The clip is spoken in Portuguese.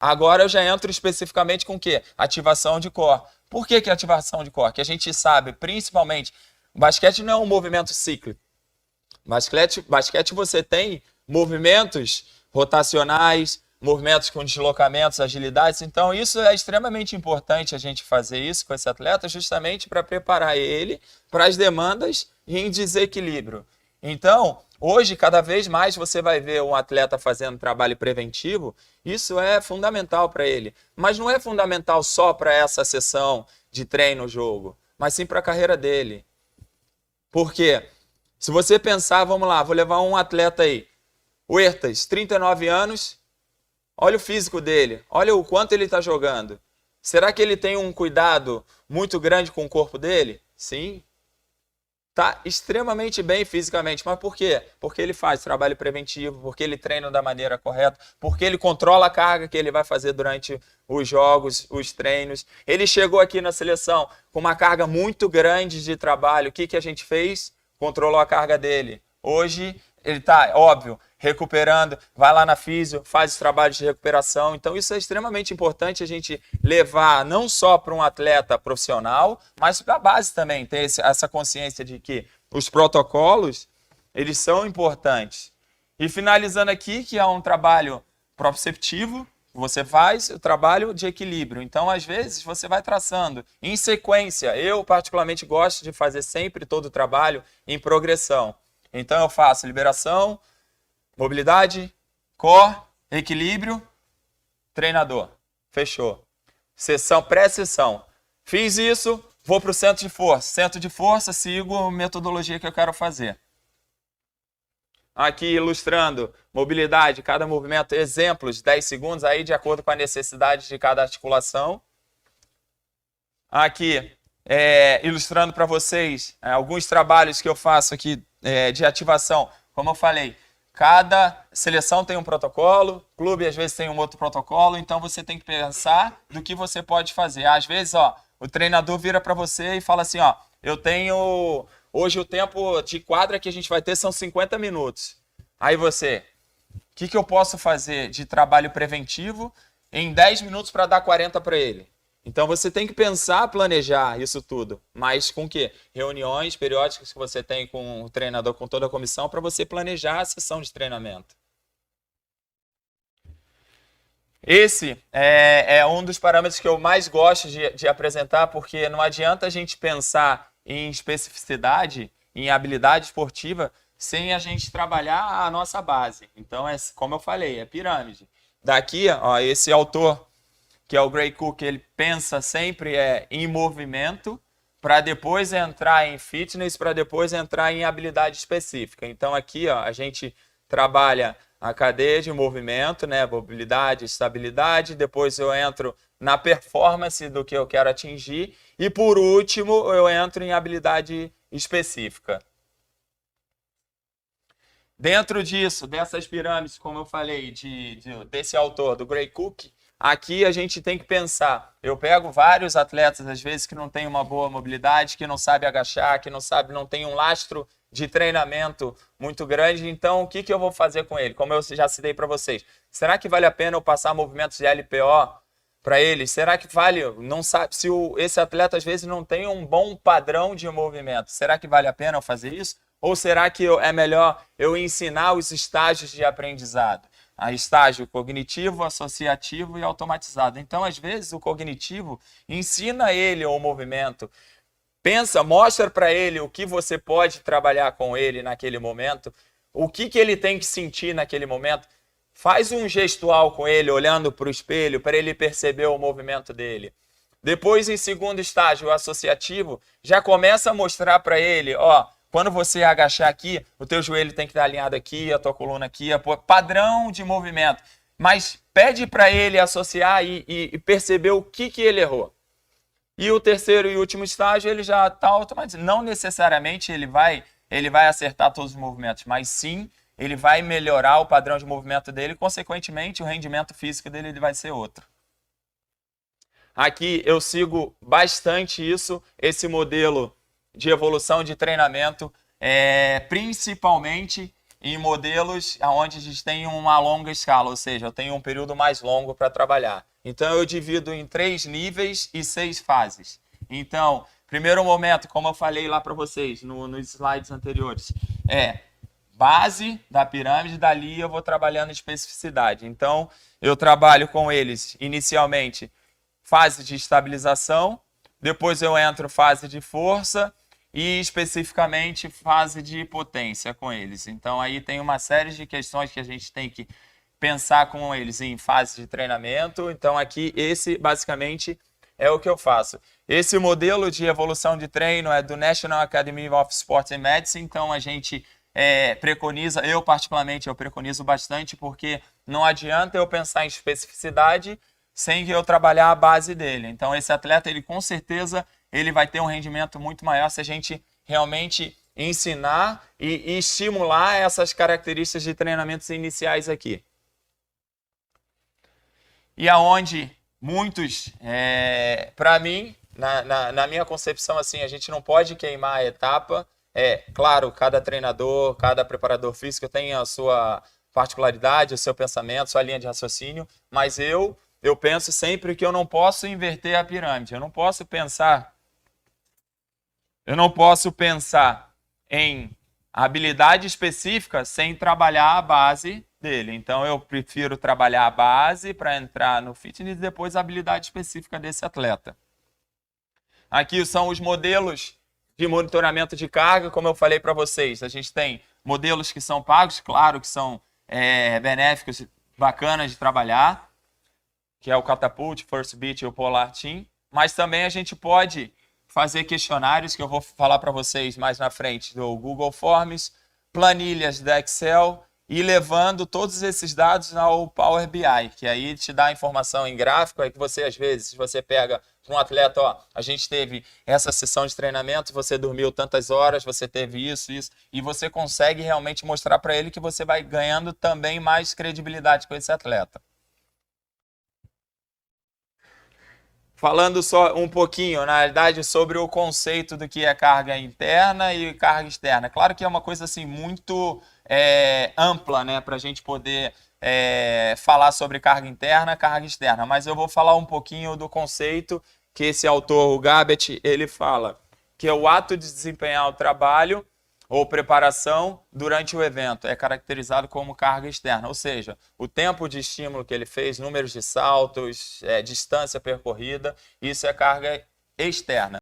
Agora eu já entro especificamente com o quê? Ativação de core. Por que que é ativação de core? Que a gente sabe, principalmente, o basquete não é um movimento cíclico. Basquete você tem movimentos rotacionais, movimentos com deslocamentos, agilidades. Então, isso é extremamente importante a gente fazer isso com esse atleta, justamente para preparar ele para as demandas em desequilíbrio. Então, hoje, cada vez mais você vai ver um atleta fazendo trabalho preventivo, isso é fundamental para ele. Mas não é fundamental só para essa sessão de treino-jogo, mas sim para a carreira dele. Por quê? Se você pensar, vamos lá, vou levar um atleta aí, o Huertas, 39 anos, olha o físico dele, olha o quanto ele está jogando. Será que ele tem um cuidado muito grande com o corpo dele? Sim. Está extremamente bem fisicamente, mas por quê? Porque ele faz trabalho preventivo, porque ele treina da maneira correta, porque ele controla a carga que ele vai fazer durante os jogos, os treinos. Ele chegou aqui na seleção com uma carga muito grande de trabalho. O que que a gente fez? Controlou a carga dele. Hoje ele está, óbvio, recuperando, vai lá na físio, faz os trabalhos de recuperação. Então isso é extremamente importante a gente levar não só para um atleta profissional, mas para a base também, ter essa consciência de que os protocolos, eles são importantes. E finalizando aqui, que é um trabalho proprioceptivo, você faz o trabalho de equilíbrio. Então, às vezes, você vai traçando em sequência. Eu, particularmente, gosto de fazer sempre todo o trabalho em progressão. Então, eu faço liberação, mobilidade, core, equilíbrio, treinador. Fechou. Sessão, pré-sessão. Fiz isso, vou para o centro de força. Centro de força, sigo a metodologia que eu quero fazer. Aqui ilustrando mobilidade, cada movimento, exemplos, 10 segundos, aí de acordo com a necessidade de cada articulação. Aqui, ilustrando para vocês alguns trabalhos que eu faço aqui de ativação. Como eu falei, cada seleção tem um protocolo, clube às vezes tem um outro protocolo, então você tem que pensar do que você pode fazer. Às vezes, o treinador vira para você e fala assim, eu tenho... Hoje o tempo de quadra que a gente vai ter são 50 minutos. Aí você, o que eu posso fazer de trabalho preventivo em 10 minutos para dar 40 para ele? Então você tem que pensar, planejar isso tudo. Mas com o quê? Reuniões periódicas que você tem com o treinador, com toda a comissão, para você planejar a sessão de treinamento. Esse é um dos parâmetros que eu mais gosto de apresentar, porque não adianta a gente pensar em especificidade, em habilidade esportiva, sem a gente trabalhar a nossa base. Então, como eu falei, é pirâmide. Daqui, esse autor, que é o Gray Cook, ele pensa sempre em movimento, para depois entrar em fitness, para depois entrar em habilidade específica. Então, aqui a gente trabalha a cadeia de movimento, né? Mobilidade, estabilidade, depois eu entro na performance do que eu quero atingir e, por último, eu entro em habilidade específica. Dentro disso, dessas pirâmides, como eu falei, desse autor, do Gray Cook, aqui a gente tem que pensar. Eu pego vários atletas, às vezes, que não têm uma boa mobilidade, que não sabem agachar, que não tem um lastro de treinamento muito grande. Então, o que eu vou fazer com ele? Como eu já citei para vocês, será que vale a pena eu passar movimentos de LPO para ele? Será que vale? Não sabe se esse atleta às vezes não tem um bom padrão de movimento. Será que vale a pena eu fazer isso? Ou será que é melhor eu ensinar os estágios de aprendizado? A estágio cognitivo, associativo e automatizado. Então, às vezes, o cognitivo ensina ele o movimento. Pensa, mostra para ele o que você pode trabalhar com ele naquele momento, o que ele tem que sentir naquele momento. Faz um gestual com ele, olhando para o espelho, para ele perceber o movimento dele. Depois, em segundo estágio, o associativo, já começa a mostrar para ele, quando você agachar aqui, o teu joelho tem que estar alinhado aqui, a tua coluna aqui, padrão de movimento. Mas pede para ele associar e perceber o que ele errou. E o terceiro e último estágio, ele já está automatizado. Não necessariamente ele vai acertar todos os movimentos, mas sim ele vai melhorar o padrão de movimento dele, e, consequentemente, o rendimento físico dele ele vai ser outro. Aqui eu sigo bastante esse modelo de evolução de treinamento, principalmente em modelos onde a gente tem uma longa escala, ou seja, eu tenho um período mais longo para trabalhar. Então, eu divido em 3 níveis e 6 fases. Então, primeiro momento, como eu falei lá para vocês nos slides anteriores, é base da pirâmide, dali eu vou trabalhando especificidade. Então, eu trabalho com eles inicialmente fase de estabilização, depois eu entro fase de força e especificamente fase de potência com eles. Então, aí tem uma série de questões que a gente tem que pensar com eles em fase de treinamento. Então, aqui, esse basicamente é o que eu faço. Esse modelo de evolução de treino é do National Academy of Sports and Medicine, então a gente preconiza, eu particularmente, eu preconizo bastante, porque não adianta eu pensar em especificidade sem eu trabalhar a base dele. Então, esse atleta, ele com certeza, ele vai ter um rendimento muito maior se a gente realmente ensinar e estimular essas características de treinamentos iniciais aqui. E aonde muitos, para mim, na minha concepção, assim, a gente não pode queimar a etapa. Claro, cada treinador, cada preparador físico tem a sua particularidade, o seu pensamento, sua linha de raciocínio, mas eu penso sempre que eu não posso inverter a pirâmide. Eu não posso pensar em habilidade específica sem trabalhar a base dele. Então, eu prefiro trabalhar a base para entrar no fitness e depois a habilidade específica desse atleta. Aqui são os modelos de monitoramento de carga, como eu falei para vocês. A gente tem modelos que são pagos, claro que são benéficos, bacanas de trabalhar, que é o Catapult, First Beat e o Polar Team. Mas também a gente pode fazer questionários, que eu vou falar para vocês mais na frente, do Google Forms, planilhas da Excel, e levando todos esses dados ao Power BI, que aí te dá informação em gráfico, aí que você, às vezes, você pega um atleta, ó, a gente teve essa sessão de treinamento, você dormiu tantas horas, você teve isso, e você consegue realmente mostrar para ele que você vai ganhando também mais credibilidade com esse atleta. Falando só um pouquinho, na realidade, sobre o conceito do que é carga interna e carga externa. Claro que é uma coisa assim muito ampla, né, para a gente poder falar sobre carga interna, carga externa. Mas eu vou falar um pouquinho do conceito que esse autor, o Gabet, ele fala, que é o ato de desempenhar o trabalho ou preparação durante o evento. É caracterizado como carga externa, ou seja, o tempo de estímulo que ele fez, números de saltos, distância percorrida, isso é carga externa.